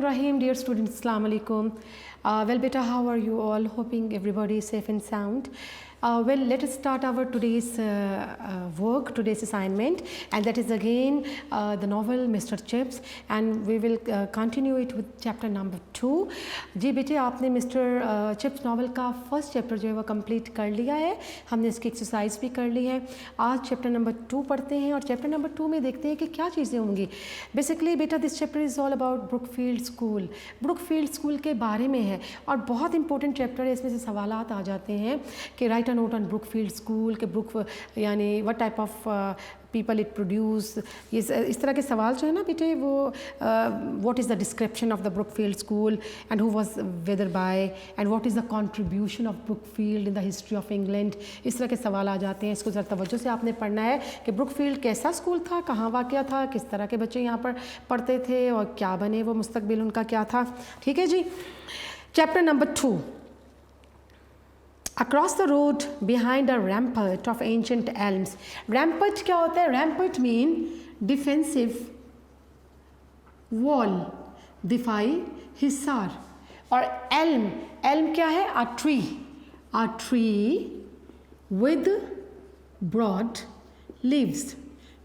Rahim, dear students, Assalamu alaikum. Well, beta, how are you all? Hoping everybody is safe and sound. Well, let us start our today's work, today's assignment, and that is again the novel Mr. Chips, and we will continue it with chapter number 2. जी बेटे, आपने mister chips novel का first chapter जो है वो complete कर लिया है, हमने इसकी एक्सरसाइज भी कर ली है। आज चैप्टर नंबर 2 पढ़ते हैं और चैप्टर नंबर 2 में देखते हैं कि क्या चीज़ें होंगी। बेसिकली बेटा, this chapter is all about Brookfield school. Brookfield school के बारे में है और बहुत इंपॉर्टेंट चैप्टर है। इसमें से सवालात आ जाते हैं कि right a note on Brookfield school के ब्रुक यानी what type of people it produce, ये इस तरह के सवाल जो है ना बेटे वो what is the description of the Brookfield school and who was whether by and what is the contribution of Brookfield in the history of England, इस तरह के सवाल आ जाते हैं। इसको ज़रा तवज्जो से आपने पढ़ना है कि ब्रुकफील्ड कैसा स्कूल था, कहाँ वाक़या था, किस तरह के बच्चे यहाँ पर पढ़ते थे और क्या बने वो, मुस्तकबिल उनका क्या था। ठीक है जी। Chapter number 2। Across the road behind a rampart of ancient elms. Rampart क्या होता है? Rampart mean defensive wall, दिफाई Hisar. और elm, elm क्या है? A tree with broad leaves,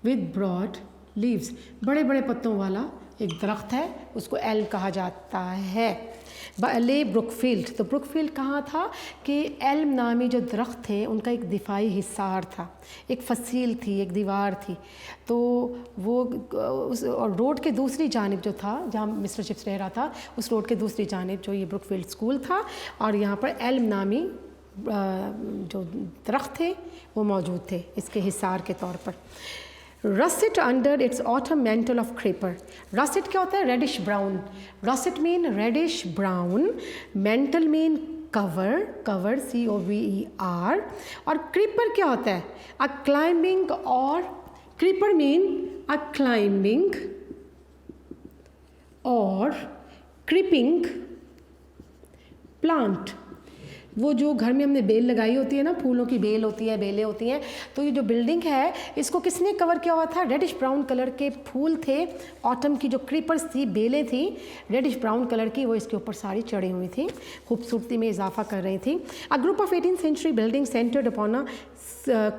with broad leaves, बड़े बड़े पत्तों वाला एक दरख्त है, उसको एल्म कहा जाता है। ले ब्रुकफील्ड, तो ब्रुकफील्ड कहाँ था कि एल्म नामी जो दरख्त थे उनका एक दिफाई हिसार था, एक फसील थी, एक दीवार थी। तो वो उस और रोड के दूसरी जानिब जो था जहाँ मिस्टर चिप्स रह रहा था, उस रोड के दूसरी जानिब जो ये ब्रुकफील्ड स्कूल था और यहाँ पर एल्म नामी जो दरख्त थे वो मौजूद थे इसके हिसार के तौर पर। Russet under its autumn mantle of creeper. Russet क्या होता है? Reddish brown. Russet mean reddish brown. Mantle mean cover. Cover C-O-V-E-R. और creeper क्या होता है? A climbing or creeper mean a climbing or creeping plant. वो जो घर में हमने बेल लगाई होती है ना, फूलों की बेल होती है, बेलें होती हैं, तो ये जो बिल्डिंग है इसको किसने कवर किया हुआ था? रेडिश ब्राउन कलर के फूल थे, ऑटम की जो क्रीपर्स थी, बेलें थी रेडिश ब्राउन कलर की, वो इसके ऊपर सारी चढ़ी हुई थी, खूबसूरती में इजाफा कर रही थी। अ group of 18th century buildings centered upon a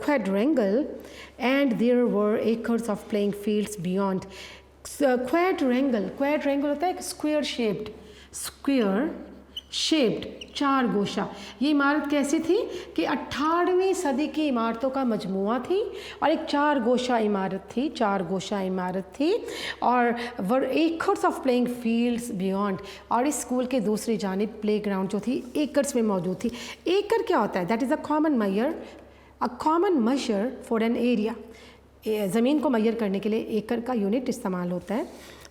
quadrangle and there were acres of playing fields beyond. Quadrangle होता है स्क्वायर शेप्ड, चार गोशा। ये इमारत कैसी थी कि 18वीं सदी की इमारतों का मजमुआ थी और एक चार गोशा इमारत थी और were acres of playing fields beyond, और इस स्कूल के दूसरी जानिब प्ले ग्राउंड जो थी एकर्स में मौजूद थी। एकड़ क्या होता है? That is a common measure for an area. ज़मीन को मैयर करने के लिए एकड़ का यूनिट इस्तेमाल होता है।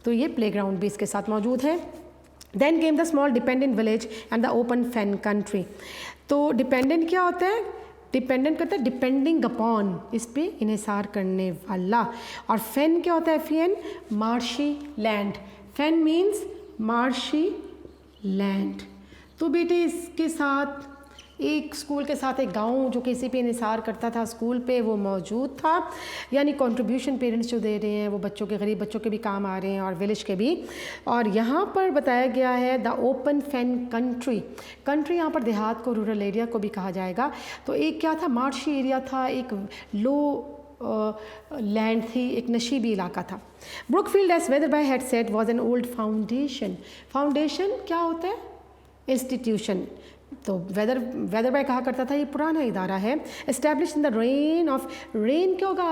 तो ये प्ले ग्राउंड भी इसके साथ मौजूद है। Then came the small dependent village and the open fen country. तो डिपेंडेंट क्या होता है? डिपेंडेंट करता है डिपेंडिंग अपॉन, इस पे इन्हिसार करने वाला। और फेन क्या होता है? फेन मार्शी लैंड। फेन मीन्स मार्शी लैंड। तो बेटे इसके साथ एक स्कूल के साथ एक गांव जो किसी पे इन्हिसार करता था स्कूल पे वो मौजूद था, यानी कंट्रीब्यूशन पेरेंट्स जो दे रहे हैं वो बच्चों के, गरीब बच्चों के भी काम आ रहे हैं और विलेज के भी। और यहाँ पर बताया गया है द ओपन फेन कंट्री यहाँ पर देहात को, रूरल एरिया को भी कहा जाएगा। तो एक क्या था? मार्शी एरिया था, एक लो लैंड थी, एक नशीबी इलाका था। Brookfield as Wetherby had said was an old foundation. Foundation क्या होता है? इंस्टीट्यूशन। तो वेदरबाय कहा करता था ये पुराना इदारा है। Establish in the reign of, rain क्या होगा?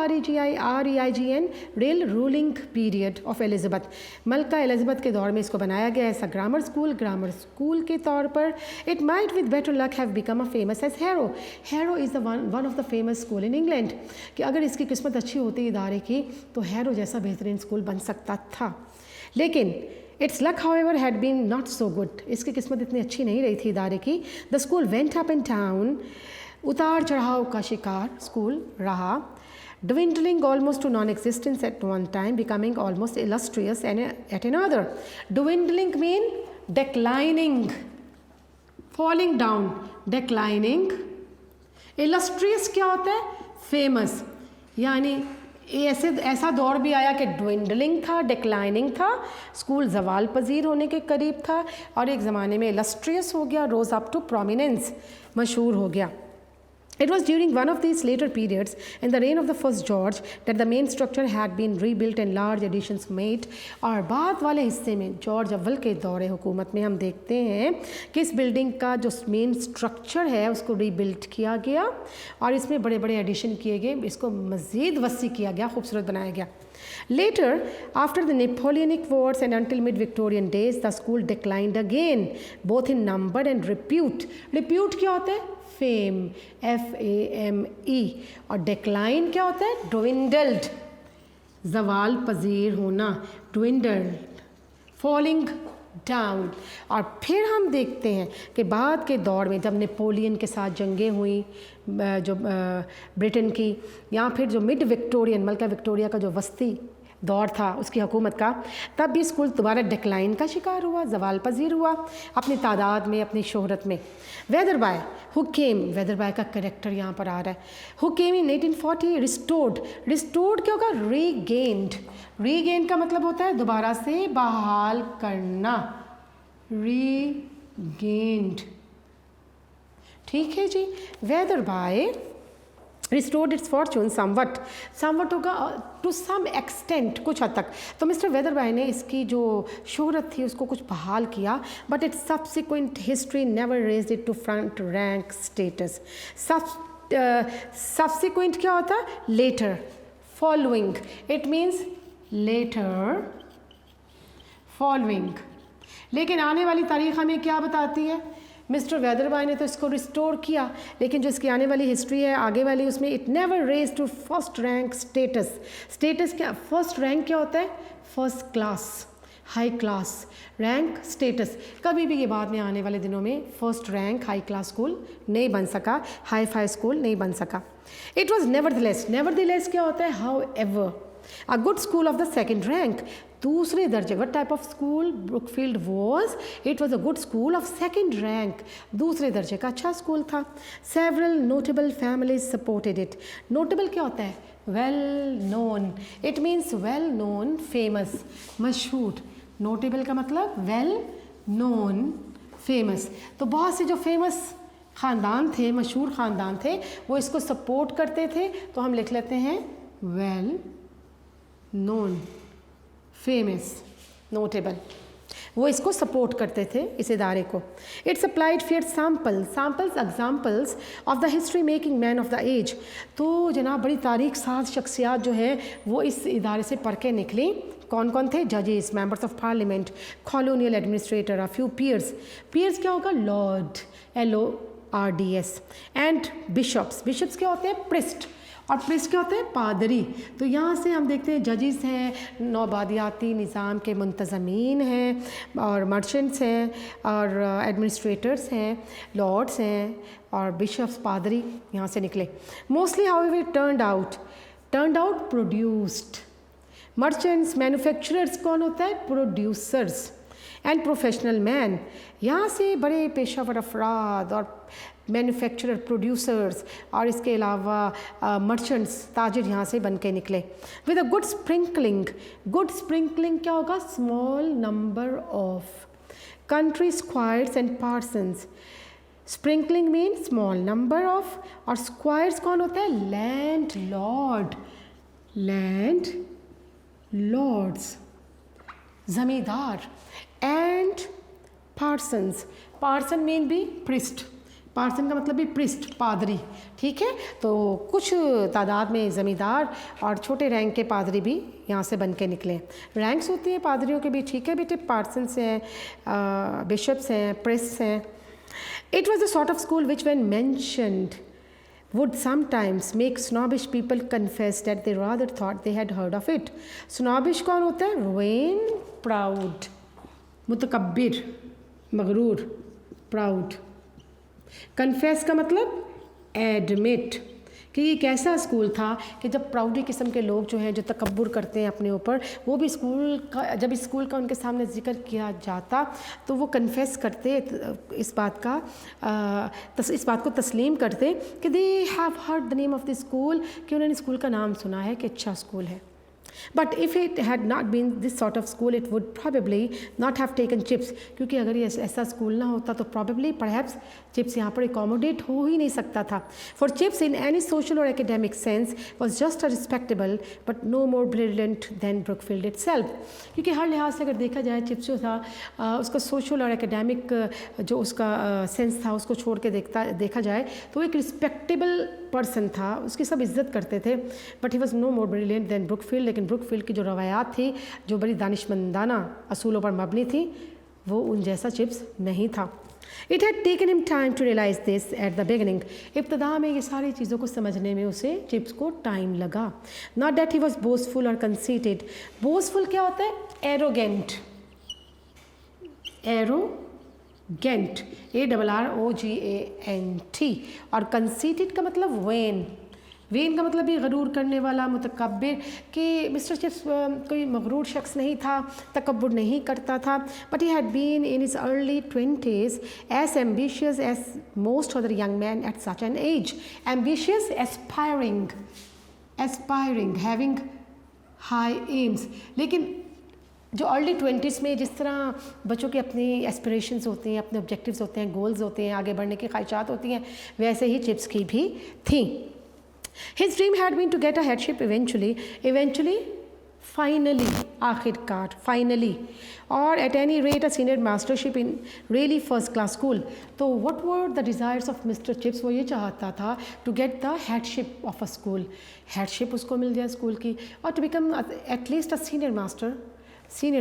REIGN, rail ruling period of Elizabeth, मलका एलिज़ाबेथ के दौर में इसको बनाया गया ऐसा ग्रामर स्कूल के तौर पर। It might with better luck have become a famous as Harrow is the one of the famous school in England, कि अगर इसकी किस्मत अच्छी होती इदारे की तो हैरो जैसा बेहतरीन स्कूल बन सकता था। लेकिन its luck however had been not so good, इसकी किस्मत इतनी अच्छी नहीं रही थी इदारे की। The school went up and down, उतार चढ़ाव का शिकार स्कूल रहा। dwindling almost to non-existence at one time, becoming almost illustrious at another. Dwindling mean declining, falling down, declining. Illustrious क्या होता है? Famous, यानी ऐसा दौर भी आया कि ड्विंडलिंग था, डिक्लाइनिंग था, स्कूल जवाल पजीर होने के करीब था, और एक ज़माने में इलस्ट्रियस हो गया, रोज अप टू प्रोमिनेंस, मशहूर हो गया. It was during one of these later periods in the reign of the first George that the main structure had been rebuilt and large additions made. और बाद वाले हिस्से में जॉर्ज अव्वल के दौरे हुकूमत में हम देखते हैं कि इस बिल्डिंग का जो मेन स्ट्रक्चर है उसको रीबिल्ड किया गया और इसमें बड़े बड़े एडिशन किए गए, इसको मज़ीद वसी किया गया, खूबसूरत बनाया गया. Later, after the Napoleonic Wars and until mid-Victorian days, the school declined again, both in number and repute. Repute क्या होता है? Fame, FAME. और डिक्लाइन क्या होता है? dwindled, जवाल पजीर होना, dwindled, falling डाउन. और फिर हम देखते हैं कि बाद के दौर में जब नेपोलियन के साथ जंगें हुई जो ब्रिटेन की, या फिर जो मिड विक्टोरियन मलका विक्टोरिया का जो वस्ती दौर था उसकी हुकूमत का, तब भी स्कूल दोबारा डिक्लाइन का शिकार हुआ, जवाल पजीर हुआ अपनी तादाद में, अपनी शोहरत में. वेदरबाय हु केम, वेदरबाय का करेक्टर यहाँ पर आ रहा है. Who came in 1840 restored. Restored क्या होगा? रीगेन्ड. रीगेन का मतलब होता है दोबारा से बहाल करना, रीगेन्ड. ठीक है जी. Wetherby restored its fortune somewhat. Somewhat होगा टू सम एक्सटेंट, कुछ हद तक. तो मिस्टर वेदरबाय ने इसकी जो शोहरत थी उसको कुछ बहाल किया, but its subsequent history never raised it to front rank status. Subsequent क्या होता है? Later, following. It means later, following. लेकिन आने वाली तारीख हमें क्या बताती है? मिस्टर वेदरबाय ने तो इसको रिस्टोर किया, लेकिन जो इसकी आने वाली हिस्ट्री है आगे वाली, उसमें it never raise to first rank status. Status क्या? फर्स्ट रैंक क्या होता है? First class, high class. Rank, status. कभी भी ये बाद में आने वाले दिनों में first rank high class school नहीं बन सका, हाई फाई स्कूल नहीं बन सका. It was nevertheless. नेवरदलेस क्या होता है? How ever. A good school of the second rank, दूसरे दर्जे. What type of school Brookfield was? It was a good school of second rank, दूसरे दर्जे का अच्छा स्कूल था. Several notable families supported it. Notable क्या होता है? Well known. It means well known, famous, मशहूर. Notable का मतलब well known, famous. तो बहुत से जो फेमस ख़ानदान थे, मशहूर ख़ानदान थे, वो इसको सपोर्ट करते थे, तो हम लिख लेते हैं well known, famous, notable. वो इसको सपोर्ट करते थे, इस इदारे को. It supplied fair samples examples of the history making man of the age. तो जनाब बड़ी तारीख साज शख्सियात जो हैं वो इस इदारे से पढ़ के निकली. कौन कौन थे? जजेस, members of parliament, colonial administrator, a few peers. Peers क्या होगा? Lord, LORDS. And bishops. Bishops क्या होते हैं? प्रिस्ट. और प्रिस्ट क्या होते हैं? पादरी. तो यहाँ से हम देखते हैं जजेस हैं, नौबादियाती निज़ाम के मुंतज़मीन हैं, और मर्चेंट्स हैं, और एडमिनिस्ट्रेटर्स हैं, लॉर्ड्स हैं, और बिशप्स, पादरी यहाँ से निकले. Mostly however turned out produced. Merchants, manufacturers कौन होता है? प्रोड्यूसर्स. एंड प्रोफेशनल मैन, यहाँ से बड़े पेशावर अफराद और मैन्युफैक्चरर, प्रोड्यूसर्स, और इसके अलावा मर्चेंट्स, ताजिर यहाँ से बन के निकले. With a good sprinkling. Good sprinkling क्या होगा? Small number of country squares and Parsons. Sprinkling mean small number of, और स्क्वायर्स कौन होता है? लैंड लॉर्ड, लैंड लॉर्ड्स, ज़मींदार. And Parsons. पार्सन मीन भी प्रिस्ट. पार्सन का मतलब भी प्रिस्ट, पादरी. ठीक है. तो कुछ तादाद में ज़मींदार और छोटे रैंक के पादरी भी यहाँ से बन के निकले. रैंक्स होती हैं पादरियों के भी. ठीक है बेटे. पार्सन्स हैं, बिशप्स हैं, प्रिस्ट्स हैं. It was the sort of school which when mentioned would sometimes make snobbish people confess that they rather thought they had heard of it. Snobbish कौन होता है? vain, proud, मुतकब्बिर, मगरूर, proud. कन्फेस का मतलब admit, कि ये कैसा स्कूल था कि जब प्राउडी किस्म के लोग जो हैं, जो तकब्बुर करते हैं अपने ऊपर, वो भी स्कूल का, जब इस स्कूल का उनके सामने जिक्र किया जाता तो वो कन्फेस करते, इस बात को तस्लीम करते कि they have heard the name of the school, कि उन्होंने स्कूल का नाम सुना है कि अच्छा स्कूल है. But if it had not been this sort of school, it would probably not have taken CHIPS. क्योंकि अगर ये ऐसा स्कूल ना होता तो probably perhaps CHIPS यहाँ पर accommodate हो ही नहीं सकता था. For CHIPS in any social or academic sense was just a respectable but no more brilliant than Brookfield itself. क्योंकि हर लिहाज से अगर देखा जाए CHIPS जो था उसका social और academic जो उसका सेंस था उसको छोड़ के देखा जाए तो एक respectable पर्सन था, उसकी सब इज्जत करते थे. But he was no more brilliant than Brookfield. लेकिन ब्रुकफील्ड की जो रवायात थी, जो बड़ी दानिशमंदाना असूलों पर मबनी थी, वो उन जैसा चिप्स नहीं था. It had taken him time to realise this at the beginning. इब्तदा में ये सारी चीज़ों को समझने में उसे चिप्स को टाइम लगा. Not that he was boastful और कंसीटेड. बोस्टफुल क्या होता है? एरोगेंट. Arrogant, ARROGANT. और कंसीटेड का मतलब वेन. वेन का मतलब भी गरूर करने वाला, मुतकब्बिर. कि मिस्टर चिप्स कोई मगरूर शख्स नहीं था, तकब्बुर नहीं करता था. But he had been in his early 20s as ambitious as most other young man at such an age. Ambitious, aspiring, having high aims. लेकिन जो अर्ली 20s में जिस तरह बच्चों की अपनी एस्पिरेशंस होती हैं, अपने ऑब्जेक्टिव्स होते हैं, गोल्स होते हैं, आगे बढ़ने की ख्वाहिशात होती हैं, वैसे ही चिप्स की भी थी. His dream had been to get a headship eventually, finally, आखिरकार, फाइनली, और at any rate a senior mastership in really first class school. तो what were the desires of mister Chips? वो ये चाहता था to get the headship of a school. Headship उसको मिल जाए स्कूल की, और to become at least a senior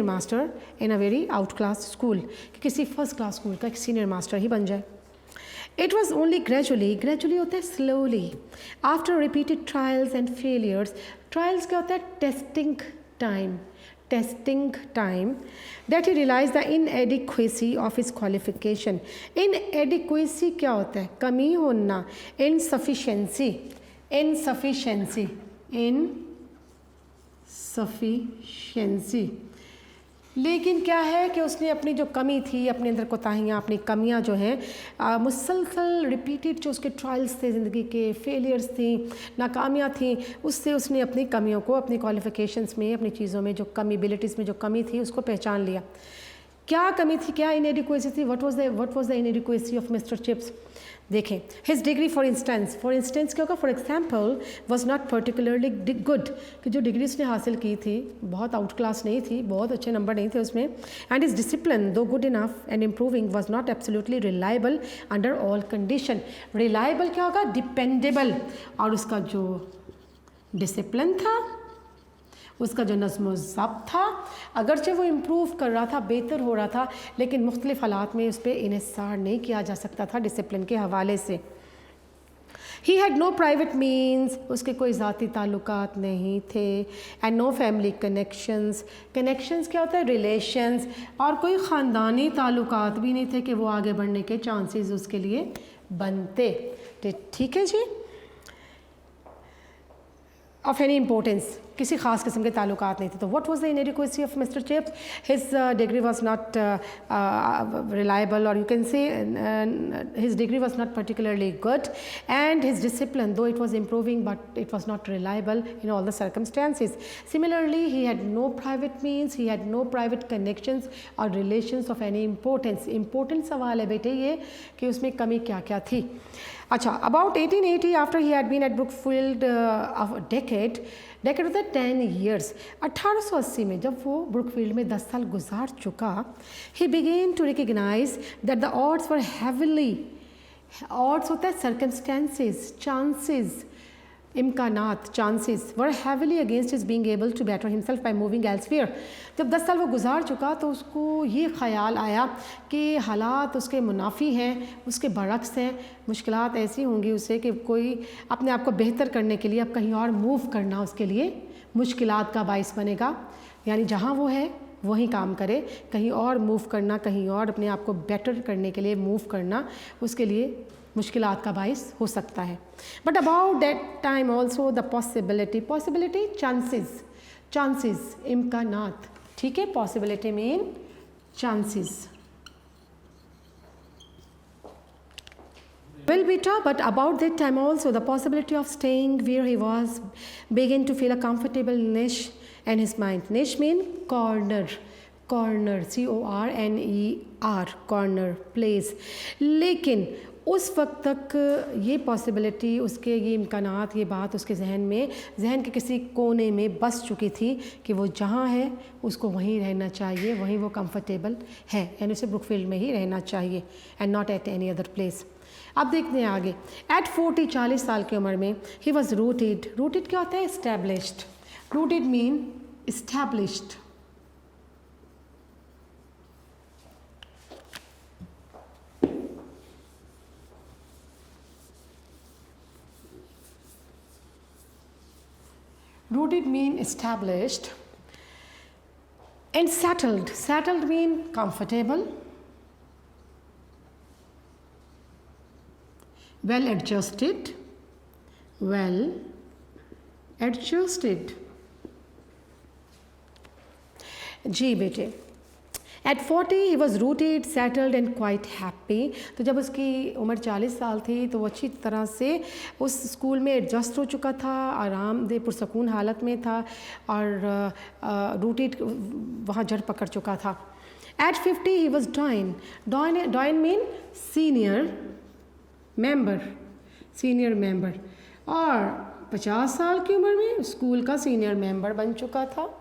master in a very out class school, कि किसी फर्स्ट क्लास स्कूल का एक सीनियर मास्टर ही बन जाए. इट वॉज ओनली ग्रेजुअली होता है slowly, after repeated trials and failures. Trials क्या होता है? Testing time, that he realise the inadequacy of his qualification. Inadequacy क्या होता है? कमी होना. इनसफिशेंसी. लेकिन क्या है कि उसने अपनी जो कमी थी, अपने अंदर कोताहियाँ, अपनी कमियाँ जो हैं, मुसलसल रिपीटेड जो उसके ट्रायल्स थे, ज़िंदगी के फेलियर्स थी, नाकामियाँ थी, उससे उसने अपनी कमियों को, अपनी क्वालिफ़िकेशंस में, अपनी चीज़ों में जो कमी, एबिलिटीज़ में जो कमी थी, उसको पहचान लिया. क्या कमी थी, क्या इनएडिक्वेसी थी? What was the inadequacy of mister chips? देखें, हिज डिग्री फॉर इंस्टेंस क्या होगा? For example was not particularly good. कि जो डिग्री उसने हासिल की थी बहुत आउट क्लास नहीं थी, बहुत अच्छे नंबर नहीं थे उसमें. एंड हिज डिसिप्लिन दो good enough and improving was not absolutely reliable under all condition. Reliable क्या होगा? डिपेंडेबल. और उसका जो डिसिप्लिन था, उसका जो नज़्म ज़ब्त था, अगरचे वो इम्प्रूव कर रहा था, बेहतर हो रहा था, लेकिन मुख्तलिफ हालात में उस पर इन्हिसार नहीं किया जा सकता था डिसिप्लिन के हवाले से. He had no private means, उसके कोई ज़ाती ताल्लुकात नहीं थे. एंड नो फैमिली कनेक्शंस क्या होता है? रिलेशंस. और कोई ख़ानदानी ताल्लुकात भी नहीं थे कि वो आगे बढ़ने के चांसेस उसके लिए बनते. ठीक है जी. ऑफ एनी इम्पोर्टेंस, किसी ख़ास किस्म के ताल्लुकात नहीं थे. तो what was the inadequacy of mister Chips? His degree was not reliable, और you can say his degree was not particularly good, and his discipline though it was improving but it was not reliable in all the circumstances. Similarly he had no private means, he had no private connections और relations of any importance. Important सवाल है बेटे ये कि उसमें कमी क्या क्या थी. अच्छा, about 1880 after he had been at Brookfield decade होता है 10 years. 1880 में जब वो ब्रुकफील्ड में 10 साल गुजार चुका, he began to recognise that the odds were heavily. Odds होता है सर्कमस्टेंसेस, चांसेस, इम्कानात, chances were heavily against his being able to better himself by moving elsewhere. जब 10 साल वो गुजार चुका तो उसको ये ख्याल आया कि हालात उसके मुनाफी हैं, उसके बरक्स हैं. मुश्किलात ऐसी होंगी उसे कि कोई अपने आप को बेहतर करने के लिए अब कहीं और मूव करना उसके लिए मुश्किलात का बाइस बनेगा. यानी जहाँ वो है वहीं काम करे, कहीं और मूव करना, कहीं और अपने आप को बेटर करने के लिए मूव करना उसके लिए मुश्किलात का बाइस हो सकता है. But about that time also the possibility chances इम्कानात. ठीक है, possibility mean chances. Well, beta, but about that time also, the possibility of staying where he was began to feel a comfortable niche in his mind. Niche mean corner, corner, corner, place. लेकिन उस वक्त तक ये possibility, उसके ये इम्कानात, ये बात उसके जहन के किसी कोने में बस चुकी थी कि वो जहाँ है उसको वहीं रहना चाहिए, वहीं वो कंफर्टेबल है, यानी उसे ब्रुकफील्ड में ही रहना चाहिए and not at any other place. अब देखते हैं आगे. एट 40 साल की उम्र में ही वॉज रूटेड क्या होता है? Established. Rooted mean established. Rooted mean established, and settled mean comfortable, well adjusted. जी बेटे. At 40 he was rooted, settled and quite happy. तो जब उसकी उम्र 40 साल थी तो वो अच्छी तरह से उस स्कूल में एडजस्ट हो चुका था, आरामदेह पुरसकून हालत में था और रूटेड वहाँ जड़ पकड़ चुका था. At 50 he was doyen mean senior member और 50 साल की उम्र में स्कूल का सीनियर मेंबर बन चुका था.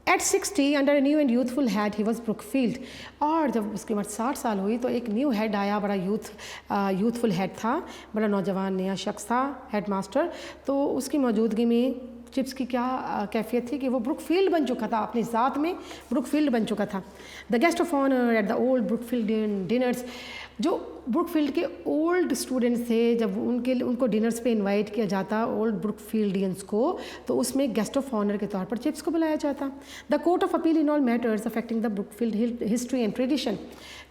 At 60 under a new and youthful head he was Brookfield. और जब उसकी उम्र 60 साल हुई तो एक न्यू हेड आया, बड़ा यूथफुल हेड था, बड़ा नौजवान नया शख्स था, हेड मास्टर. तो उसकी मौजूदगी में चिप्स की क्या कैफियत थी कि वो ब्रुकफील्ड बन चुका था, अपनी ज़ात में ब्रुकफील्ड बन चुका था. The guest of honour at the old Brookfield dinners. जो ब्रुकफील्ड के ओल्ड स्टूडेंट्स थे, जब उनको डिनर्स पे इनवाइट किया जाता ओल्ड ब्रुकफील्डियंस को, तो उसमें गेस्ट ऑफ ऑनर के तौर पर चिप्स को बुलाया जाता. The court of appeal in all matters affecting the Brookfield history and tradition.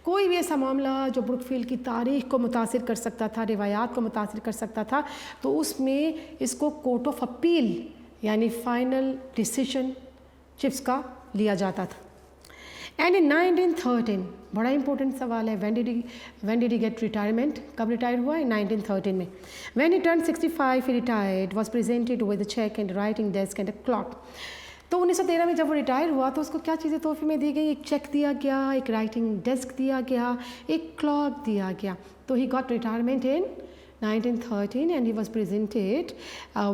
कोई भी ऐसा मामला जो ब्रुकफील्ड की तारीख को मुतासिर कर सकता था, रिवायात को मुतासिर कर सकता था, तो उसमें इसको कोर्ट ऑफ अपील यानी फाइनल डिसीजन चिप्स का लिया जाता था. एंड इन 1913, बड़ा इंपॉर्टेंट सवाल है, when did he get retirement, कब रिटायर हुआ? इन 1913 में. When he turn 65 he retired, was presented with a cheque and writing desk and a clock. तो 1913 में जब वो रिटायर हुआ तो उसको क्या चीज़ें तोहफे में दी गई? एक चेक दिया गया, एक राइटिंग डेस्क दिया गया, एक क्लॉक दिया गया. तो he got retirement in 1913 and he was presented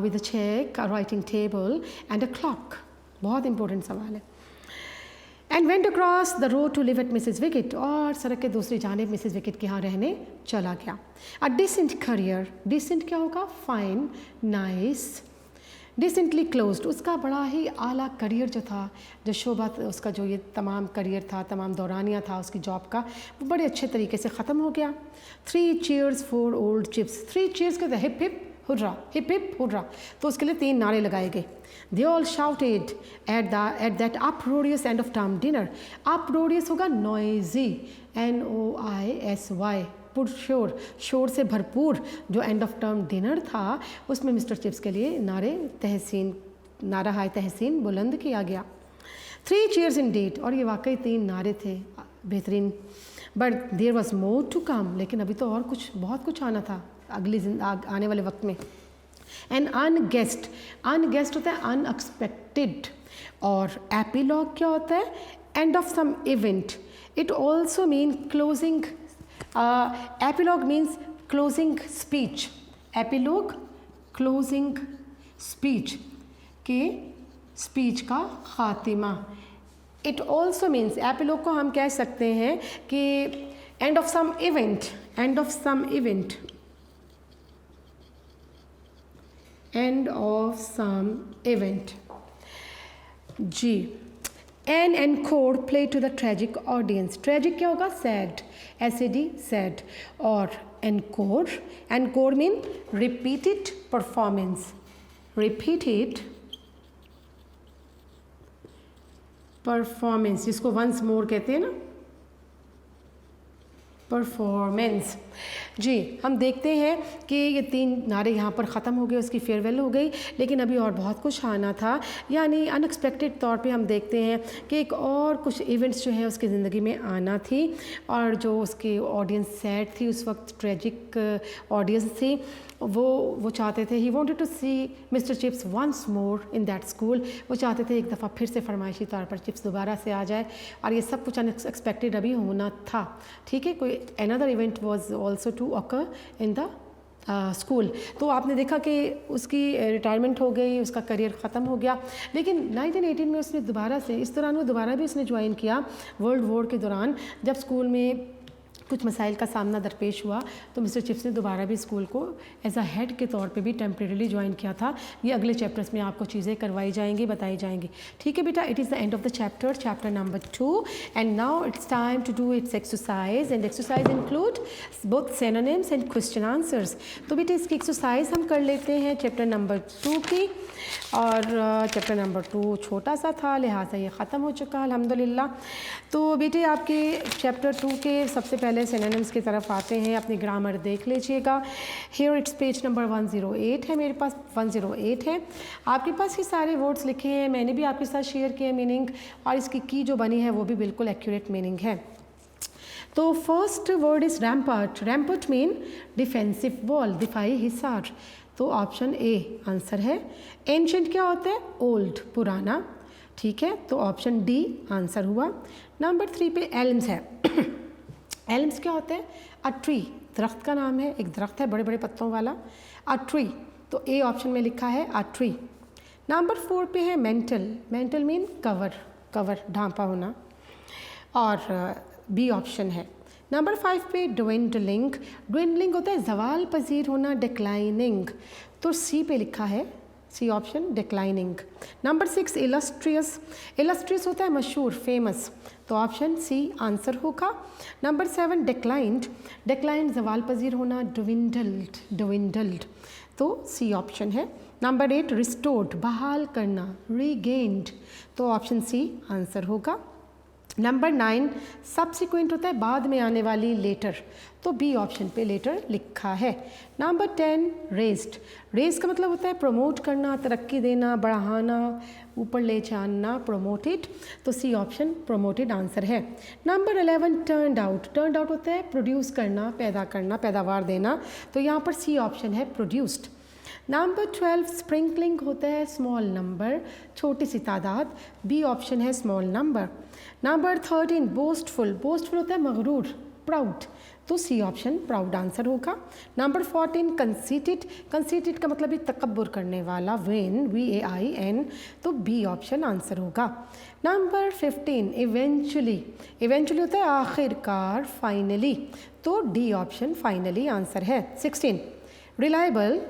with a check, a writing table and a clock. बहुत इंपॉर्टेंट सवाल है. And went across the road to live at Mrs Wickett. और सड़क के दूसरी जानिब मिसेज विकेट के यहाँ रहने चला गया. A decent career. डिसेंट क्या होगा? Fine, nice. Decently closed. उसका बड़ा ही आला करियर जो था, जो शोभा उसका जो ये तमाम करियर था, तमाम दौरानिया था उसकी जॉब का, वो बड़े अच्छे तरीके से ख़त्म हो गया. 3 cheers for old chips. 3 cheers के hip hip hurrah, hip hip hurrah. तो उसके लिए 3 नारे लगाए गए. They all shouted at that uproarious end of term dinner. Uproarious होगा noisy, NOISY, पुरशोर, शोर से भरपूर जो एंड ऑफ टर्म डिनर था उसमें मिस्टर चिप्स के लिए नारा हाय तहसीन बुलंद किया गया. 3 cheers indeed. और ये वाकई 3 नारे थे बेहतरीन. But there was more to come. लेकिन अभी तो और कुछ, बहुत कुछ आना था आने वाले वक्त में. एन अनगेस्ट होता है अनएक्सपेक्टेड. और एपिलॉग क्या होता है? End of some event. It also mean closing. Epilogue means closing speech. Epilogue closing speech के स्पीच का खातिमा. इट ऑल्सो मीन्स एपिलॉग को हम कह सकते हैं कि end of some event. End of some event. End of some event. जी. An encore play to the tragic audience. Tragic क्या होगा? Sad, SAD, sad. और encore mean repeated performance. Repeated performance जिसको वंस मोर कहते हैं ना, performance. जी, हम देखते हैं कि ये 3 नारे यहाँ पर ख़त्म हो गए, उसकी फेयरवेल हो गई, लेकिन अभी और बहुत कुछ आना था। यानी अनएक्सपेक्टेड तौर पे हम देखते हैं कि एक और कुछ इवेंट्स जो है उसकी ज़िंदगी में आना थी, और जो उसकी ऑडियंस सैड थी उस वक्त, ट्रेजिक ऑडियंस थी, वो चाहते थे, he wanted to see mister Chips once more in that school. वो चाहते थे एक दफ़ा फिर से फरमाइशी तौर पर चिप्स दोबारा से आ जाए, और ये सब कुछ अनएक्सपेक्टेड अभी होना था। ठीक है, कोई another event was also to occur in the school. तो आपने देखा कि उसकी रिटायरमेंट हो गई, उसका करियर ख़त्म हो गया, लेकिन 1918 में उसने दोबारा से, इस दौरान वो दोबारा भी उसने ज्वाइन किया वर्ल्ड वॉर के दौरान, जब स्कूल में कुछ मसाइल का सामना दरपेश हुआ, तो मिस्टर चिप्स ने दोबारा भी स्कूल को एज अ हेड के तौर पे भी टेम्परेरीली ज्वाइन किया था। ये अगले चैप्टर्स में आपको चीज़ें करवाई जाएंगी, बताई जाएंगी। ठीक है बेटा, it is the end of the chapter, chapter number 2, and now it's time to do its exercise, and exercise include both synonyms and question answers. तो बेटा इसकी एक्सरसाइज हम कर लेते हैं चैप्टर नंबर 2 की, और चैप्टर नंबर 2 छोटा सा था, लिहाजा ये ख़त्म हो चुका अल्हम्दुलिल्लाह। तो बेटे आपके चैप्टर 2 के सबसे पहले सिनोनिम्स की तरफ आते हैं, अपनी ग्रामर देख लीजिएगा। हियर इट्स पेज नंबर 108 है, मेरे पास 108 है। आपके पास ये सारे वर्ड्स लिखे हैं, मैंने भी आपके साथ शेयर किए मीनिंग, और इसकी की जो बनी है वो भी बिल्कुल एक्यूरेट मीनिंग है। तो first word is rampart. Rampart mean defensive wall, दिफाई हिसार। तो ऑप्शन ए आंसर है। एंशेंट क्या होता है? ओल्ड, पुराना। ठीक है, तो ऑप्शन डी आंसर हुआ। नंबर 3 पे एल्म्स है। एल्म्स क्या होता है? अ ट्री, दरख्त का नाम है, एक दरख्त है बड़े बड़े पत्तों वाला, अ ट्री। तो ए ऑप्शन में लिखा है अ ट्री। नंबर 4 पे है mantle. Mantle mean cover, cover ढांपा होना, और बी ऑप्शन है। नंबर 5 पे ड्विंडलिंग। ड्विंडलिंग होता है जवाल पजीर होना, डिक्लाइनिंग। तो सी पे लिखा है, C option, declining. Number 6 illustrious. Illustrious होता है मशहूर, फेमस। तो ऑप्शन सी आंसर होगा। Number 7 declined. डिक्लाइंड जवाल पजीर होना, ड्विंडल्ड, ड्विंडल्ड। तो सी ऑप्शन है। नंबर 8 रिस्टोर्ड, बहाल करना, रीगेन्ड। तो ऑप्शन सी आंसर होगा। नंबर 9 सब्सिक्वेंट होता है बाद में आने वाली, लेटर। तो बी ऑप्शन पे लेटर लिखा है। Number 10 raised. रेस का मतलब होता है प्रमोट करना, तरक्की देना, बढ़ाना, ऊपर ले जाना, प्रोमोटेड। तो सी ऑप्शन प्रोमोटेड आंसर है। Number 11 turned out. Turned out होता है प्रोड्यूस करना, पैदा करना, पैदावार देना। तो यहाँ पर सी ऑप्शन है, प्रोड्यूस्ड। नंबर 12 स्प्रिंकलिंग होता है स्मॉल नंबर, छोटी सी तादाद। बी ऑप्शन है small number. Number 13 boastful. Boastful होता है मगरूर, प्राउड। तो सी ऑप्शन प्राउड आंसर होगा। Number 14 conceited. कंसीटेड का मतलब भी तकब्बुर करने वाला, वेन, VAIN। तो बी ऑप्शन आंसर होगा। Number 15 eventually. इवेंचुअली होता है आखिरकार, फाइनली। तो डी ऑप्शन फाइनली आंसर है। 16 रिलायबल,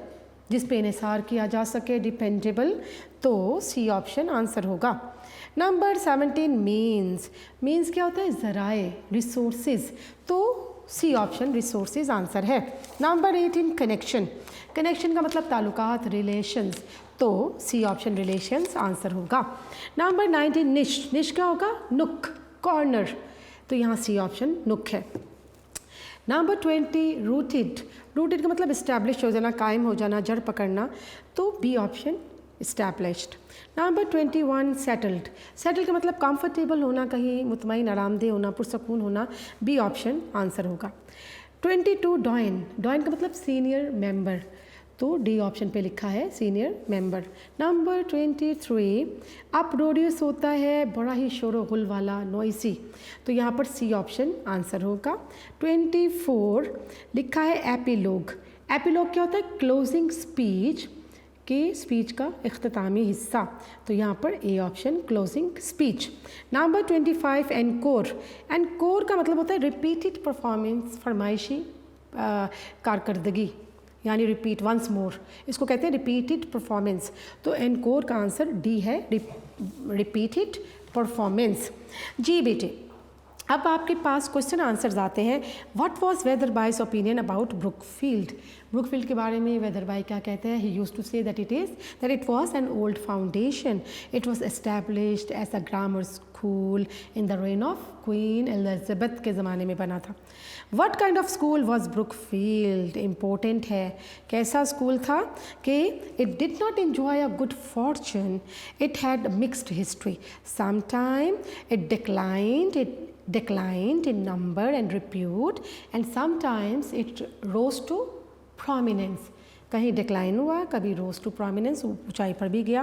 जिस पे इन्हिसार किया जा सके, डिपेंडेबल। तो सी ऑप्शन आंसर होगा। Number 17 means. मीन्स क्या होता है? ज़राए, रिसोर्सेज। तो सी ऑप्शन रिसोर्सेज आंसर है। Number 18 connection. कनेक्शन का मतलब ताल्लुकात, रिलेशंस। तो सी ऑप्शन रिलेशंस आंसर होगा। नंबर 19 निश। निश क्या होगा? नुक, कॉर्नर। तो यहाँ सी ऑप्शन नुक है। Number 20 rooted. रूटेड का मतलब इस्टेब्लिश हो जाना, कायम हो जाना, जड़ पकड़ना। तो B option established. Number 21 settled. Settle का मतलब कंफर्टेबल होना, कहीं मुतमईन, आरामदेह होना, पुरसकून होना। बी ऑप्शन आंसर होगा। 22 डॉइन। डॉइन का मतलब सीनियर मेंबर। तो डी ऑप्शन पे लिखा है सीनियर मेंबर। नंबर 23 अपरोडियस होता है बड़ा ही शोर गुल वाला, नॉइसी। तो यहाँ पर सी ऑप्शन आंसर होगा। 24 लिखा है एपिलॉग। एपिलॉग क्या होता है? क्लोजिंग स्पीच के, स्पीच का इख्तितामी हिस्सा। तो यहाँ पर A option closing speech. Number 25 encore. Encore का मतलब होता है रिपीटेड परफॉर्मेंस, फरमाइशी कारकर्दगी, यानी रिपीट, वंस मोर। इसको कहते हैं रिपीटेड परफॉर्मेंस। तो एनकोर का आंसर डी है, रिपीटेड परफॉर्मेंस। जी बेटे, अब आपके पास क्वेश्चन आंसर्स आते हैं। What was Wetherby's opinion about Brookfield? Brookfield के बारे में वेदरबाई क्या कहते हैं? He used to say that it was an old foundation, it was established as a grammar school in the reign of Queen Elizabeth के ज़माने में बना था। What kind of school was Brookfield? Important है, कैसा स्कूल था कि it did not enjoy a good Fortune, it had mixed history, sometime it declined in number and repute, and sometimes it rose to prominence. कहीं decline हुआ, कभी rose to prominence, ऊंचाई पर भी गया।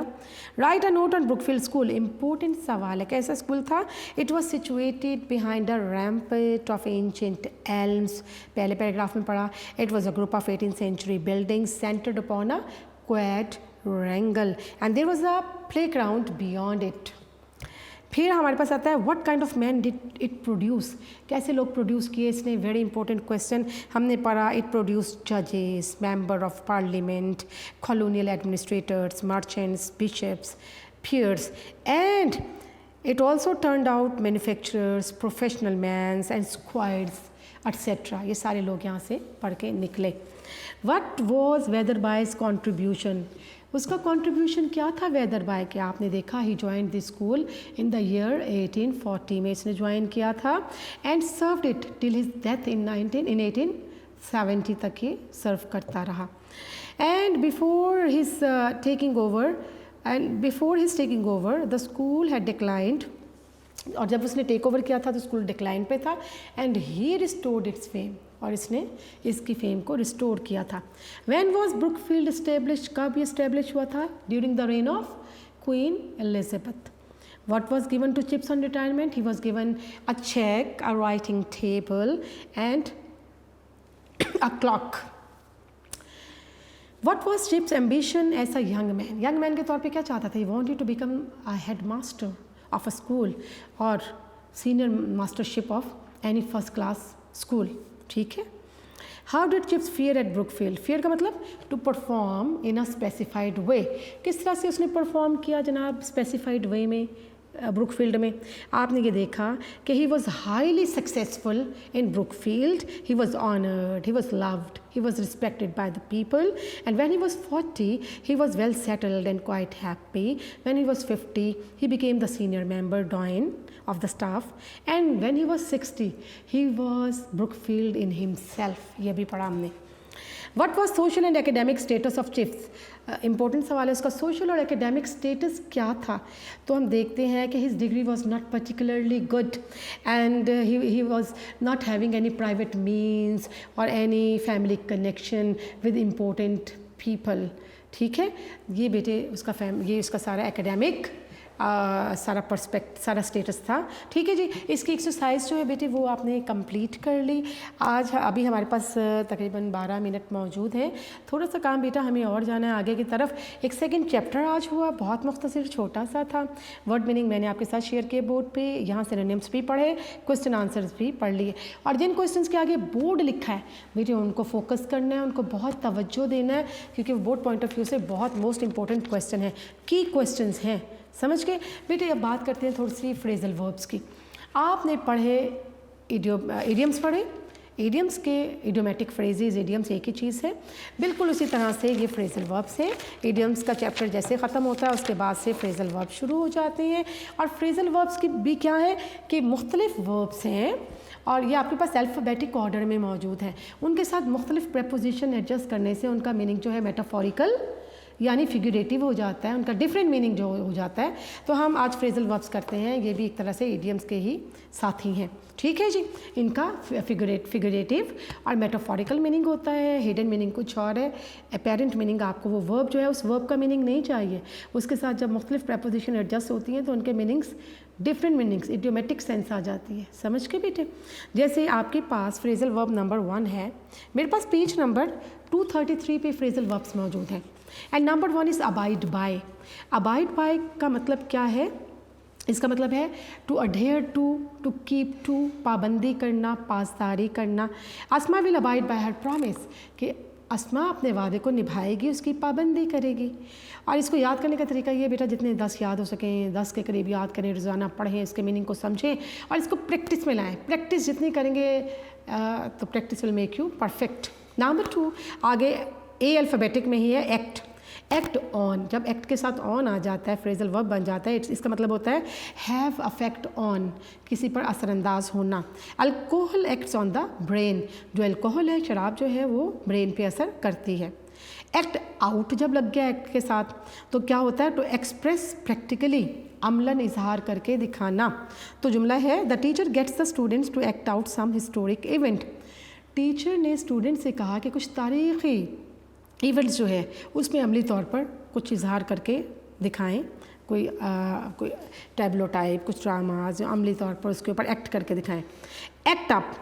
Write a note on Brookfield school. Important सवाल है, कैसा स्कूल था? It was situated behind a rampart of ancient elms, पहले पैराग्राफ में पढ़ा। It was a group of 18th century buildings centered upon a quadrangle and there was a playground beyond it. फिर हमारे पास आता है what kind of man did it produce? कैसे लोग produce किए इसने? वेरी इंपॉर्टेंट क्वेश्चन हमने पढ़ा। इट प्रोड्यूस जजेस, member of parliament, colonial administrators, merchants, bishops, peers, and it also turned out manufacturers, professional men and squires etc. ये सारे लोग यहाँ से पढ़ के निकले। What was Wetherby's contribution? उसका कंट्रीब्यूशन क्या था वेदरबाई के? आपने देखा he joined the school in the year 1840 में इसने ज्वाइन किया था and served it till his death in 1870 तक ये सर्व करता रहा। And before his taking over the school had declined, और जब उसने टेक ओवर किया था तो स्कूल डिक्लाइन पे था and he restored it's fame, और इसने इसकी फेम को रिस्टोर किया था। When was Brookfield established? कब ये एस्टेब्लिश हुआ था? During the reign of Queen Elizabeth. What was given to Chips on retirement? He was given a check, a writing table and a clock. What was Chips' ambition as a young man? Young man के तौर पे क्या चाहता था? He wanted to become a headmaster of a school or senior mastership of any first class school. ठीक है। How did Chips fear at Brookfield? Fear का मतलब to perform in a specified way. किस तरह से उसने परफॉर्म किया जनाब स्पेसिफाइड वे में ब्रुकफील्ड में? आपने ये देखा कि he was highly successful in Brookfield, he was honoured, he was loved, he was respected by the people, and when he was 40 he was well settled and quite happy. When he was 50 he became the senior member doyen of the staff, and when he was 60 he was Brookfield in himself. ये भी पढ़ा हमने। What was social and academic status of Chips? Important सवाल है, उसका social और academic status क्या था? तो हम देखते हैं कि his degree was not particularly good and he was not having any private means और any family connection with important people. ठीक है, ये बेटे उसका ये उसका सारा एकेडमिक सारा स्टेटस था। ठीक है जी, इसकी एक्सरसाइज जो है बेटे वो आपने कंप्लीट कर ली। आज अभी हमारे पास तकरीबन 12 मिनट मौजूद हैं। थोड़ा सा काम बेटा हमें और जाना है आगे की तरफ। एक सेकंड चैप्टर आज हुआ, बहुत मुख्तसर छोटा सा था। वर्ड मीनिंग मैंने आपके साथ शेयर किए बोर्ड पे, यहाँ सिनोनिम्स भी पढ़े, क्वेश्चन आंसर्स भी पढ़ लिए, और जिन क्वेश्चन के आगे बोर्ड लिखा है बेटे उनको फोकस करना है, उनको बहुत तवज्जो देना है, क्योंकि बोर्ड पॉइंट ऑफ व्यू से बहुत मोस्ट इंपॉर्टेंट क्वेश्चन है, की क्वेश्चन हैं। समझ गए बेटे? अब बात करते हैं थोड़ी सी फ्रेजल वर्ब्स की। आपने पढ़े इडियम्स पढ़े, इडियम्स के इडियोमेटिक फ्रेजेस, इडियम्स एक ही चीज़ है, बिल्कुल उसी तरह से ये फ्रेजल वर्ब्स हैं। इडियम्स का चैप्टर जैसे ख़त्म होता है उसके बाद से फ्रेजल वर्ब शुरू हो जाते हैं, और फ्रेजल वर्ब्स की भी क्या है कि मुख्तलिफ वर्ब्स हैं और ये आपके पास अल्फ़ाबेटिक ऑर्डर में मौजूद हैं। उनके साथ मुख्तलिफ प्रेपोजिशन एडजस्ट करने से उनका मीनिंग जो है मेटाफोरिकल यानी फिगरेटिव हो जाता है, उनका डिफरेंट मीनिंग जो हो जाता है। तो हम आज फ्रेजल वर्ब्स करते हैं, ये भी एक तरह से इडियम्स के ही साथी हैं। ठीक है जी, इनका फिगरेटिव और मेटाफोरिकल मीनिंग होता है, हिडन मीनिंग कुछ और है, अपेरेंट मीनिंग आपको वो वर्ब जो है उस वर्ब का मीनिंग नहीं चाहिए, उसके साथ जब मुख्तलिफ प्रेपोजिशन एडजस्ट होती हैं तो उनके meanings different meanings idiomatic sense आ जाती है। समझ के बेटे? जैसे आपके पास फ्रेजल वर्ब नंबर 1 है, मेरे पास पेज नंबर 233 पे फ्रेजल वर्ब्स मौजूद हैं, and number 1 is abide by. Abide by का मतलब क्या है? इसका मतलब है to adhere to keep to, पाबंदी करना, पासदारी करना। Asma will abide by her promise, कि अस्मा अपने वादे को निभाएगी, उसकी पाबंदी करेगी। और इसको याद करने का तरीका ये बेटा, जितने 10 याद हो सकें 10 के करीब याद करें, रोज़ाना पढ़ें, इसके मीनिंग को समझें और इसको प्रैक्टिस में लाएं। प्रैक्टिस जितनी करेंगे तो practice will make you perfect. Number 2 आगे ए अल्फ़ाबेटिक में ही है एक्ट। एक्ट ऑन, जब एक्ट के साथ ऑन आ जाता है फ्रेजल वर्ब बन जाता है। इसका मतलब होता है हैव अफेक्ट ऑन, किसी पर असरअंदाज होना। Alcohol acts on the brain, जो अल्कोहल है, शराब जो है, वो ब्रेन पे असर करती है। एक्ट आउट जब लग गया एक्ट के साथ तो क्या होता है, टू एक्सप्रेस प्रैक्टिकली, अमलन इजहार करके दिखाना। तो जुमला है the teacher gets the students to act out some historic event. Teacher ने स्टूडेंट से कहा कि कुछ तारीख़ी इवेंट्स जो है उसमें अमली तौर पर कुछ इजहार करके दिखाएं। कोई टैबलो टाइप, कुछ ड्रामाज जो अमली तौर पर उसके ऊपर एक्ट करके दिखाएं। एक्ट अप,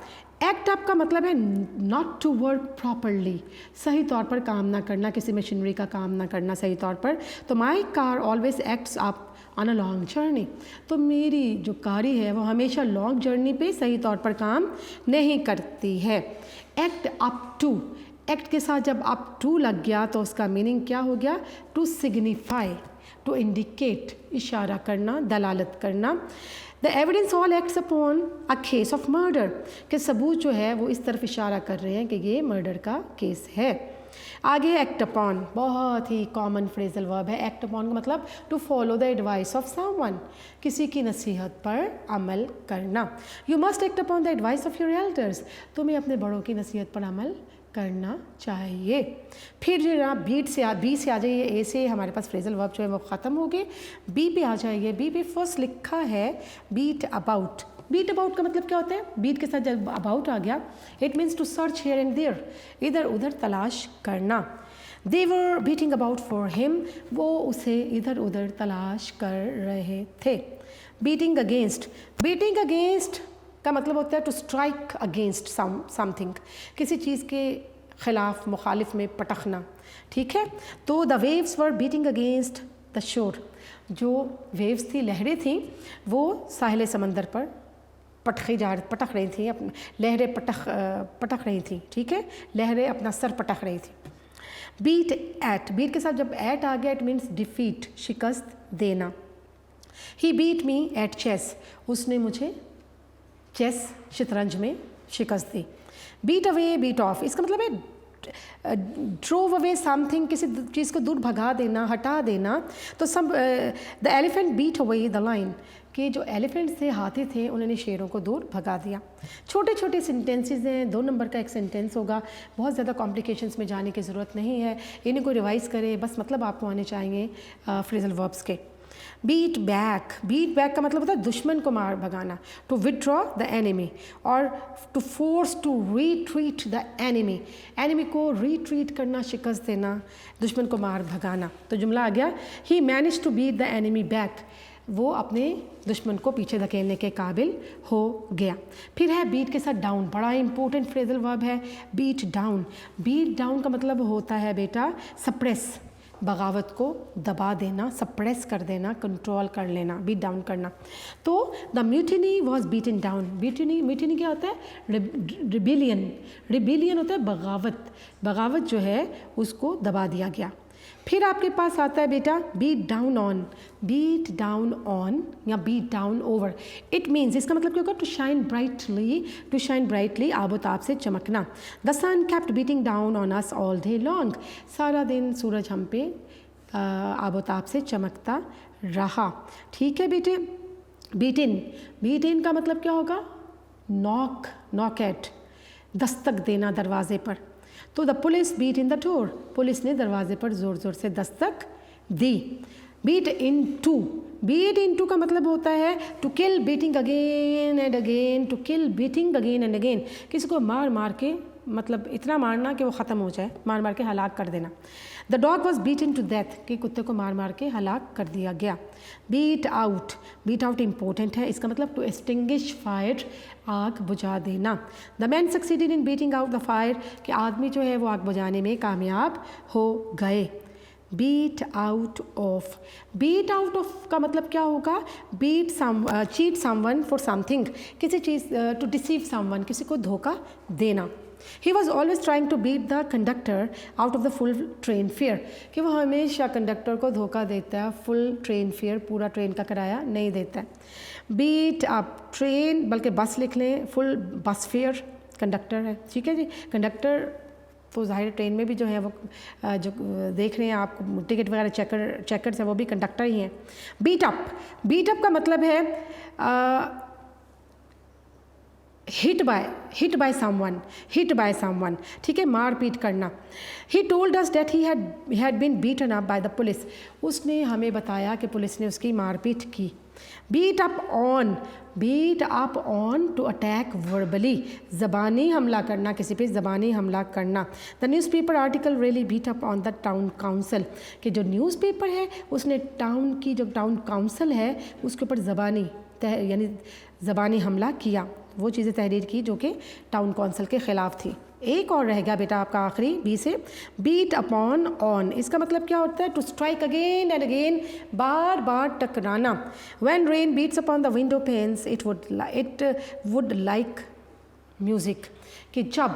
एक्ट अप का मतलब है नॉट टू वर्क प्रॉपरली, सही तौर पर काम ना करना, किसी मशीनरी का काम ना करना सही तौर पर। तो my car always acts up on a long journey, तो मेरी जो कारी है वो हमेशा लॉन्ग जर्नी पे सही तौर पर काम नहीं करती है। एक्ट अप टू, एक्ट के साथ जब अप टू लग गया तो उसका मीनिंग क्या हो गया, टू सिग्निफाई, टू इंडिकेट, इशारा करना, दलालत करना। The evidence all acts upon a case of murder, के सबूत जो है वो इस तरफ इशारा कर रहे हैं कि ये मर्डर का केस है। आगे एक्ट अपॉन, बहुत ही कॉमन फ्रेजल वर्ब है। एक्ट अपॉन का मतलब to follow the advice of someone, किसी की नसीहत पर अमल करना। You must act upon the advice of your elders, तुम्हें अपने बड़ों की नसीहत पर अमल करना चाहिए। फिर जो ना बीट से बी से आ जाइए, ए से हमारे पास फ्रेजल वर्ब जो है वो ख़त्म हो गए, बी पे आ जाइए। बी पे फर्स्ट लिखा है बीट अबाउट। बीट अबाउट का मतलब क्या होता है, बीट के साथ जब अबाउट आ गया it means to search here and there, इधर उधर तलाश करना। They were beating about for him, वो उसे इधर उधर तलाश कर रहे थे। बीटिंग अगेंस्ट, बीटिंग अगेंस्ट का मतलब होता है टू स्ट्राइक अगेंस्ट समथिंग, किसी चीज़ के ख़िलाफ़, मुखालिफ में पटखना। ठीक है, तो the waves were beating against the shore, जो वेव्स थी, लहरें थीं, वो साहिल समंदर पर पटख रही थी, लहरें पटख रही थी। ठीक है, लहरें अपना सर पटख रही थी। बीट एट, बीट के साथ जब एट आ गया इट मीन्स डिफीट, शिकस्त देना। ही बीट मी एट चेस, उसने मुझे चेस, शतरंज में शिकस्त दी। बीट अवे, बीट ऑफ, इसका मतलब है ड्रोव अवे समथिंग, किसी चीज़ को दूर भगा देना, हटा देना। तो सब the elephant beat away the line, कि जो एलिफेंट थे, हाथी थे, उन्होंने शेरों को दूर भगा दिया। छोटे छोटे सेंटेंसेस हैं, 2 नंबर का एक सेंटेंस होगा, बहुत ज़्यादा कॉम्प्लिकेशंस में जाने की ज़रूरत नहीं है, इन्हीं को रिवाइज़ करें, बस मतलब आपको आने चाहिए फ्रेजल वर्ब्स के। बीट बैक, बीट बैक का मतलब होता है दुश्मन को मार भगाना, टू विदड्रॉ द एनिमी, और to force to retreat the enemy, enemy को रीट्रीट करना, शिकस्त देना, दुश्मन को मार भगाना। तो जुमला आ गया he manage to beat the enemy back, वो अपने दुश्मन को पीछे धकेलने के काबिल हो गया। फिर है बीट के साथ डाउन, बड़ा इंपॉर्टेंट फ्रेजल वर्ब है बीट डाउन। बीट डाउन का मतलब होता है बेटा सप्रेस, बगावत को दबा देना, सप्रेस कर देना, कंट्रोल कर लेना, बीट डाउन करना। तो the mutiny was beaten down, mutiny क्या होता है, रिबिलियन, रिबिलियन होता है बगावत, बगावत जो है उसको दबा दिया गया। फिर आपके पास आता है बेटा beat down on, beat down on या beat down over, it means, इसका मतलब क्या होगा, to shine brightly, to shine brightly, आबोताब से चमकना। The sun kept beating down on us all day long, सारा दिन सूरज हम पे आबोताब से चमकता रहा। ठीक है बेटे। बीट इन, बीट इन का मतलब क्या होगा, नॉक, नॉक एट, दस्तक देना दरवाजे पर। तो the police beat in the door, police ने दरवाजे पर ज़ोर ज़ोर से दस्तक दी। Beat in to, beat in to का मतलब होता है to kill beating again and again, to kill beating again and again, किसी को मार मार के, मतलब इतना मारना कि वो ख़त्म हो जाए, मार मार के हलाक कर देना। The dog was beaten to death, कि कुत्ते को मार मार के हलाक कर दिया गया। Beat out, beat out important है, इसका मतलब टू एक्सटिंग्विश फायर, आग बुझा देना। The man succeeded in beating out the fire, कि आदमी जो है वो आग बुझाने में कामयाब हो गए। Beat out of, beat out of का मतलब क्या होगा, beat cheat someone for something, किसी चीज़, टू डिसीव समवन, किसी को धोखा देना। He was always trying to beat the conductor out of the full train fare, कि वो हमेशा कंडक्टर को धोखा देता है, फुल ट्रेन फेयर, पूरा ट्रेन का किराया नहीं देता है। बीट आप ट्रेन, बल्कि बस लिख लें, फुल बस फेयर कंडक्टर है, ठीक है जी। कंडक्टर तो ज़ाहिर ट्रेन में भी जो है वो जो देख रहे हैं आप टिकट वगैरह चेकर्स हैं, वो भी कंडक्टर ही हैं। बीट अप का मतलब है हिट बाय समवन, ठीक है, मार पीट करना। He told us that he had been beaten up by the police, उसने हमें बताया कि पुलिस ने उसकी मारपीट की। Beat up on to attack verbally, ज़बानी हमला करना, किसी पे ज़बानी हमला करना। The newspaper article really beat up on the town council, कि जो न्यूज़पेपर है उसने जो टाउन काउंसिल है उसके ऊपर यानी ज़बानी हमला किया, वो चीज़ें तहरीर की जो कि टाउन काउंसिल के ख़िलाफ़ थी। एक और रह गया बेटा आपका आखिरी बी से, बीट अपॉन ऑन, इसका मतलब क्या होता है? To strike again and again, बार बार टकराना। When rain beats upon the window panes it would like music, कि जब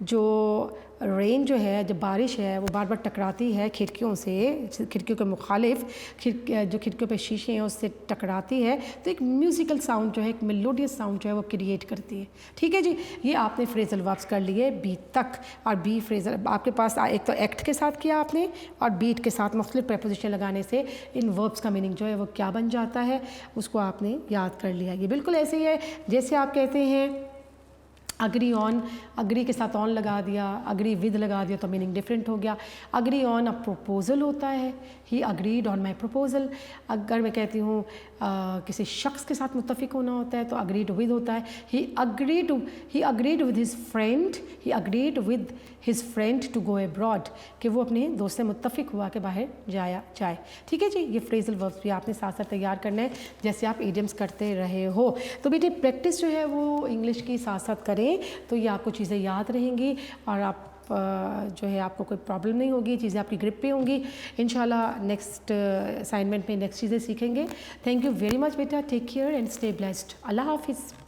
जो रेन जो है, जब बारिश है वो बार बार टकराती है खिड़कियों के मुखालिफ, जो खिड़कियों पे शीशे हैं उससे टकराती है, तो एक म्यूज़िकल साउंड जो है, एक मेलोडियस साउंड जो है वो क्रिएट करती है। ठीक है जी, ये आपने फ्रेजल वर्ब्स कर लिए बी तक। और बी फ्रेजल आपके पास एक तो एक्ट के साथ किया आपने, और बीट के साथ मुख्तलिफ प्रेपोजिशन लगाने से इन वर्ब्स का मीनिंग जो है वो क्या बन जाता है, उसको आपने याद कर लिया। ये बिल्कुल ऐसे ही है जैसे आप कहते हैं अग्री ऑन, अग्री के साथ ऑन लगा दिया, अग्री विद लगा दिया तो मीनिंग डिफरेंट हो गया। अग्री ऑन अब प्रोपोज़ल होता है, he agreed on my proposal. अगर मैं कहती हूँ किसी शख्स के साथ मुत्तफ़िक होना होता है तो अग्रीड विद होता है, he agreed with his friend to go abroad, कि वो अपने दोस्त से मुत्तफ़िक हुआ कि बाहर जाए। ठीक है जी, ये फ्रेजल वर्ब्स भी आपने साथ साथ तैयार करना है जैसे आप इडियम्स करते रहे हो। तो बेटे प्रैक्टिस जो है वो इंग्लिश की साथ साथ करें तो ये आपको चीज़ें याद रहेंगी और आप जो है आपको कोई प्रॉब्लम नहीं होगी, चीज़ें आपकी ग्रिप पे होंगी। इंशाल्लाह नेक्स्ट असाइनमेंट में नेक्स्ट चीज़ें सीखेंगे। थैंक यू वेरी मच बेटा, take care and stay blessed. अल्लाह हाफिज़।